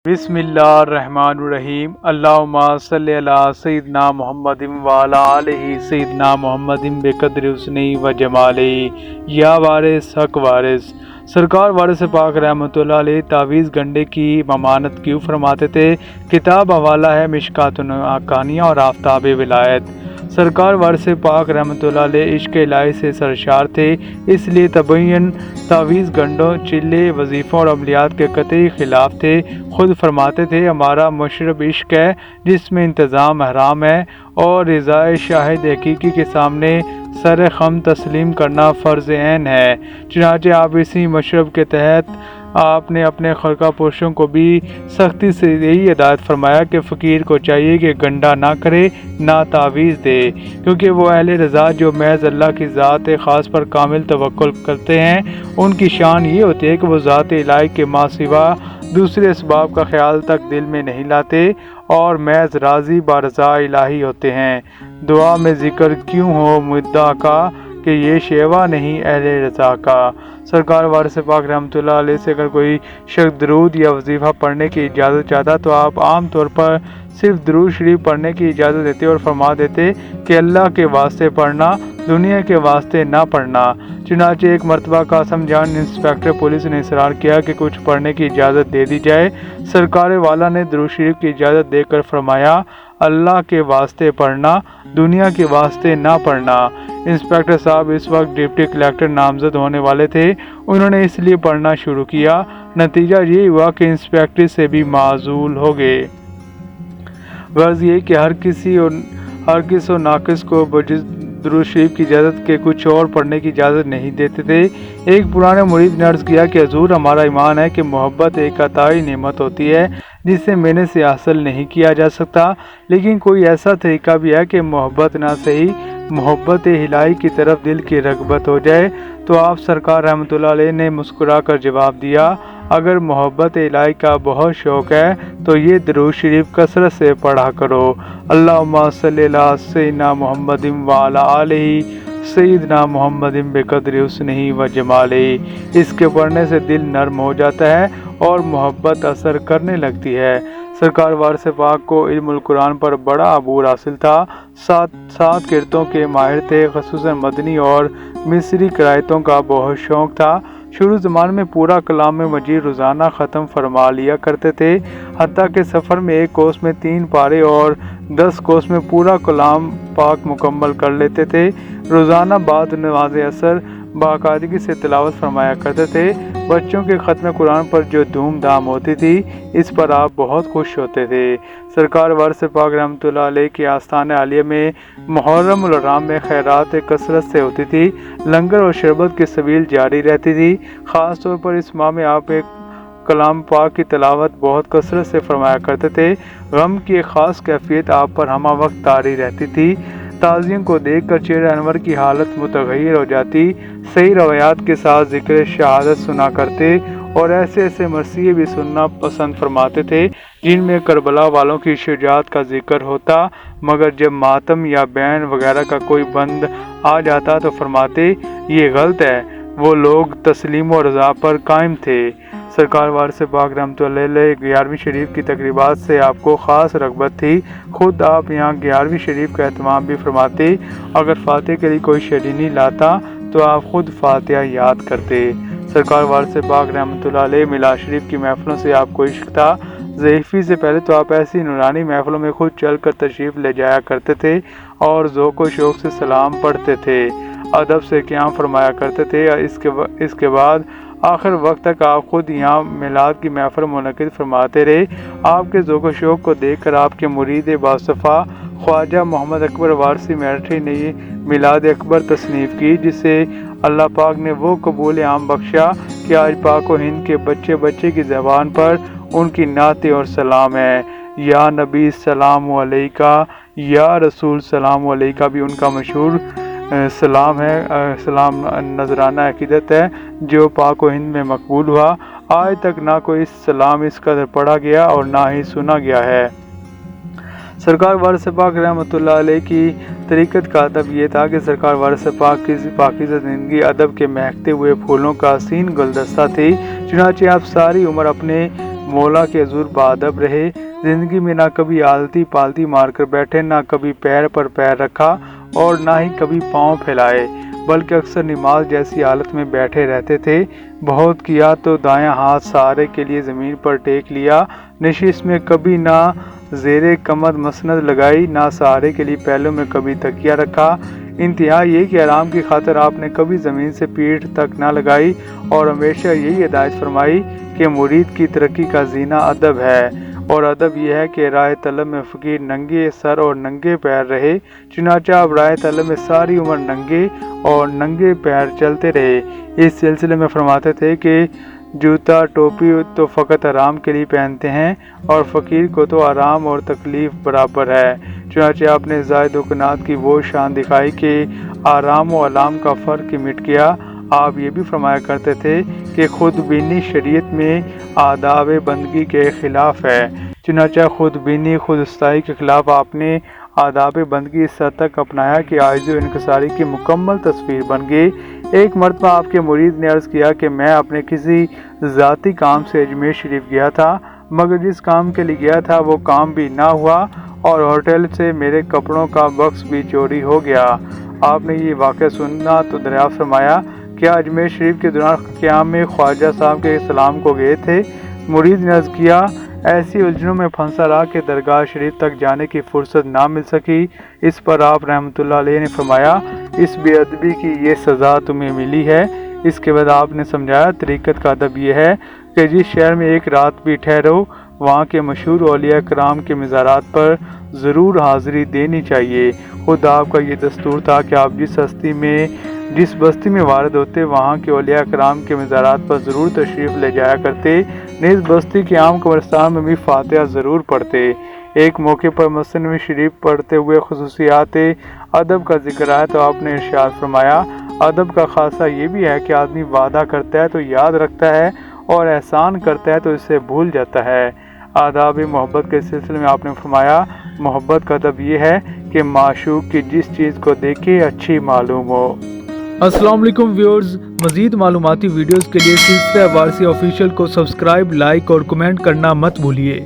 بسم اللہ الرحمن الرحیم اللہم صلی علی سیدنا محمد وعلی آلہ سیدنا محمد بقدر حسنہ و جمالہ۔ یا وارث حق وارث سرکار وارث پاک رحمۃ اللہ علیہ تعویذ گنڈے کی ممانت کیوں فرماتے تھے؟ کتاب حوالہ ہے مشکات کہانیاں اور آفتاب ولایت۔ سرکار وارث پاک رحمۃ اللہ علیہ عشق الہی سے سرشار تھے، اس لیے تبین تعویذ گنڈوں، چلے، وظیفوں اور عملیات کے قطعی خلاف تھے۔ خود فرماتے تھے ہمارا مشرب عشق ہے جس میں انتظام حرام ہے اور رضائے شاہد حقیقی کے سامنے سر خم تسلیم کرنا فرض عین ہے۔ چنانچہ آپ اسی مشرب کے تحت آپ نے اپنے خلقہ پرشوں کو بھی سختی سے یہی ہدایت فرمایا کہ فقیر کو چاہیے کہ گنڈا نہ کرے نہ تعویذ دے، کیونکہ وہ اہل رضا جو محض اللہ کی ذات خاص پر کامل توکل کرتے ہیں، ان کی شان یہ ہوتی ہے کہ وہ ذات الہی کے ماں سوا دوسرے اسباب کا خیال تک دل میں نہیں لاتے اور محض راضی برضا الہی ہوتے ہیں۔ دعا میں ذکر کیوں ہو مدعا کا کہ یہ شیوا نہیں اہل رضا کا۔ سرکار وارث پاک رحمۃ اللہ علیہ سے اگر کوئی شخص درود یا وظیفہ پڑھنے کی اجازت چاہتا تو آپ عام طور پر صرف درود شریف پڑھنے کی اجازت دیتے اور فرما دیتے کہ اللہ کے واسطے پڑھنا، دنیا کے واسطے نہ پڑھنا۔ چنانچہ ایک مرتبہ قاسم جان انسپکٹر پولیس نے اصرار کیا کہ کچھ پڑھنے کی اجازت دے دی جائے۔ سرکار والا نے درود شریف کی اجازت دے کر فرمایا اللہ کے واسطے پڑھنا، دنیا کے واسطے نہ پڑھنا۔ انسپکٹر صاحب اس وقت ڈپٹی کلکٹر نامزد ہونے والے تھے، انہوں نے اس لیے پڑھنا شروع کیا۔ نتیجہ یہ ہوا کہ انسپکٹر سے بھی معزول ہو گئے۔ غرض یہ کہ ہر کسی و ناقص کو بجز درود شریف کی اجازت کے کچھ اور پڑھنے کی اجازت نہیں دیتے تھے۔ ایک پرانے مرید نے عرض کیا کہ حضور ہمارا ایمان ہے کہ محبت ایک عطائی نعمت ہوتی ہے جسے محنت سے حاصل نہیں کیا جا سکتا، لیکن کوئی ایسا طریقہ بھی ہے کہ محبت نہ صحیح محبت الہی کی طرف دل کی رغبت ہو جائے؟ تو آپ سرکار رحمۃ اللہ علیہ نے مسکرا کر جواب دیا اگر محبت الہی کا بہت شوق ہے تو یہ درود شریف کثرت سے پڑھا کرو۔ اللہم صلی علی سیدنا محمد وعلی آلہ سیدنا محمد بقدر حسنہ و جمالہ۔ اس کے پڑھنے سے دل نرم ہو جاتا ہے اور محبت اثر کرنے لگتی ہے۔ سرکار وارث پاک کو علم القرآن پر بڑا عبور حاصل تھا، سات قرتوں کے ماہر تھے، خصوصاً مدنی اور مصری قرائتوں کا بہت شوق تھا۔ شروع زمان میں پورا کلام مجید روزانہ ختم فرما لیا کرتے تھے، حتیٰ کہ سفر میں 1 کوس میں 3 پارے اور 10 کوس میں پورا کلام پاک مکمل کر لیتے تھے۔ روزانہ بعد نماز عصر باقاعدگی سے تلاوت فرمایا کرتے تھے۔ بچوں کے ختم قرآن پر جو دھوم دھام ہوتی تھی اس پر آپ بہت خوش ہوتے تھے۔ سرکار وارث پاک رحمۃ اللہ علیہ کے آستان عالیہ میں محرم الحرام میں خیرات کثرت سے ہوتی تھی، لنگر اور شربت کی سبیل جاری رہتی تھی۔ خاص طور پر اس ماہ میں آپ ایک کلام پاک کی تلاوت بہت کثرت سے فرمایا کرتے تھے۔ غم کی ایک خاص کیفیت آپ پر ہمہ وقت طاری رہتی تھی۔ تازیوں کو دیکھ کر چہرہ انور کی حالت متغیر ہو جاتی، صحیح روایات کے ساتھ ذکر شہادت سنا کرتے اور ایسے مرثیے بھی سننا پسند فرماتے تھے جن میں کربلا والوں کی شجاعت کا ذکر ہوتا، مگر جب ماتم یا بین وغیرہ کا کوئی بند آ جاتا تو فرماتے یہ غلط ہے، وہ لوگ تسلیم و رضا پر قائم تھے۔ سرکار وارث پاک رحمۃ اللہ علیہ 11ویں شریف کی تقریبات سے آپ کو خاص رغبت تھی، خود آپ یہاں 11ویں شریف کا اہتمام بھی فرماتے۔ اگر فاتحہ کے لیے کوئی شیری نہیں لاتا تو آپ خود فاتحہ یاد کرتے۔ سرکار وارث پاک رحمۃ اللہ علیہ میلاد شریف کی محفلوں سے آپ کو عشق تھا۔ ضعیفی سے پہلے تو آپ ایسی نورانی محفلوں میں خود چل کر تشریف لے جایا کرتے تھے اور ذوق و شوق سے سلام پڑھتے تھے، ادب سے قیام فرمایا کرتے تھے۔ اس کے بعد آخر وقت تک آپ خود یہاں میلاد کی محفل منعقد فرماتے رہے۔ آپ کے ذوق و شوق کو دیکھ کر آپ کے مرید باصفا خواجہ محمد اکبر وارثی میرٹھی نے میلاد اکبر تصنیف کی، جسے اللہ پاک نے وہ قبول عام بخشا کہ آج پاک و ہند کے بچے کی زبان پر ان کی نعتیں اور سلام ہے۔ یا نبی سلام علیکہ، یا رسول سلام علیکہ بھی ان کا مشہور سلام ہے، سلام نذرانہ عقیدت ہے جو پاک و ہند میں مقبول ہوا۔ آج تک نہ کوئی سلام اس قدر پڑھا گیا اور نہ ہی سنا گیا ہے۔ سرکار وارث پاک رحمۃ اللہ علیہ کی طریقت کا ادب یہ تھا کہ سرکار وارث پاک کی پاکیزہ زندگی ادب کے مہکتے ہوئے پھولوں کا حسین گلدستہ تھی۔ چنانچہ آپ ساری عمر اپنے مولا کے حضور باادب رہے، زندگی میں نہ کبھی آلتی پالتی مار کر بیٹھے، نہ کبھی پیر پر پیر رکھا اور نہ ہی کبھی پاؤں پھیلائے، بلکہ اکثر نماز جیسی حالت میں بیٹھے رہتے تھے۔ بہت کیا تو دایاں ہاتھ سہارے کے لیے زمین پر ٹیک لیا، نشست میں کبھی نہ زیر کمر مسند لگائی، نہ سہارے کے لیے پہلو میں کبھی تکیہ رکھا۔ انتہا یہ کہ آرام کی خاطر آپ نے کبھی زمین سے پیٹھ تک نہ لگائی اور ہمیشہ یہی ہدایت فرمائی کہ مرید کی ترقی کا زینہ ادب ہے، اور ادب یہ ہے کہ راہ طلب میں فقیر ننگے سر اور ننگے پیر رہے، چنانچہ آپ راہ طلب میں ساری عمر ننگے اور ننگے پیر چلتے رہے۔ اس سلسلے میں فرماتے تھے کہ جوتا ٹوپی تو فقط آرام کے لیے پہنتے ہیں، اور فقیر کو تو آرام اور تکلیف برابر ہے۔ چنانچہ آپ نے زائد و کنات کی وہ شان دکھائی کہ آرام و علام کا فرق ہی مٹ گیا۔ آپ یہ بھی فرمایا کرتے تھے کہ خود بینی شریعت میں آداب بندگی کے خلاف ہے، چنانچہ خود بینی خود استائی کے خلاف آپ نے آداب بندگی اس حد تک اپنایا کہ عاجزی و انکساری کی مکمل تصویر بن گئی۔ ایک مرتبہ آپ کے مرید نے عرض کیا کہ میں اپنے کسی ذاتی کام سے اجمیر شریف گیا تھا، مگر جس کام کے لیے گیا تھا وہ کام بھی نہ ہوا اور ہوٹل سے میرے کپڑوں کا بکس بھی چوری ہو گیا۔ آپ نے یہ واقعہ سنا تو دریافت فرمایا، کیا اجمیر شریف کے دوران قیام میں خواجہ صاحب کے سلام کو گئے تھے؟ مرید نے عرض کیا، ایسی الجھنوں میں پھنسا رہا کہ درگاہ شریف تک جانے کی فرصت نہ مل سکی۔ اس پر آپ رحمۃ اللہ علیہ نے فرمایا، اس بے ادبی کی یہ سزا تمہیں ملی ہے۔ اس کے بعد آپ نے سمجھایا، طریقت کا ادب یہ ہے کہ جس شہر میں ایک رات بھی ٹھہرو، وہاں کے مشہور اولیاء کرام کے مزارات پر ضرور حاضری دینی چاہیے۔ خود آپ کا یہ دستور تھا کہ آپ جس بستی میں وارد ہوتے، وہاں کے اولیاء کرام کے مزارات پر ضرور تشریف لے جایا کرتے، نیز بستی کے عام قبرستان میں بھی فاتحہ ضرور پڑھتے۔ ایک موقع پر مسجد نبوی شریف پڑھتے ہوئے خصوصیات ادب کا ذکر آیا تو آپ نے ارشاد فرمایا، ادب کا خاصہ یہ بھی ہے کہ آدمی وعدہ کرتا ہے تو یاد رکھتا ہے اور احسان کرتا ہے تو اسے بھول جاتا ہے۔ آداب محبت کے سلسلے میں آپ نے فرمایا، محبت کا ادب یہ ہے کہ معشوق کی جس چیز کو دیکھے اچھی معلوم ہو۔ السلام علیکم ویورز، مزید معلوماتی ویڈیوز کے لیے سلسلہ وارثی آفیشیل کو سبسکرائب، لائک اور کمنٹ کرنا مت بھولیے۔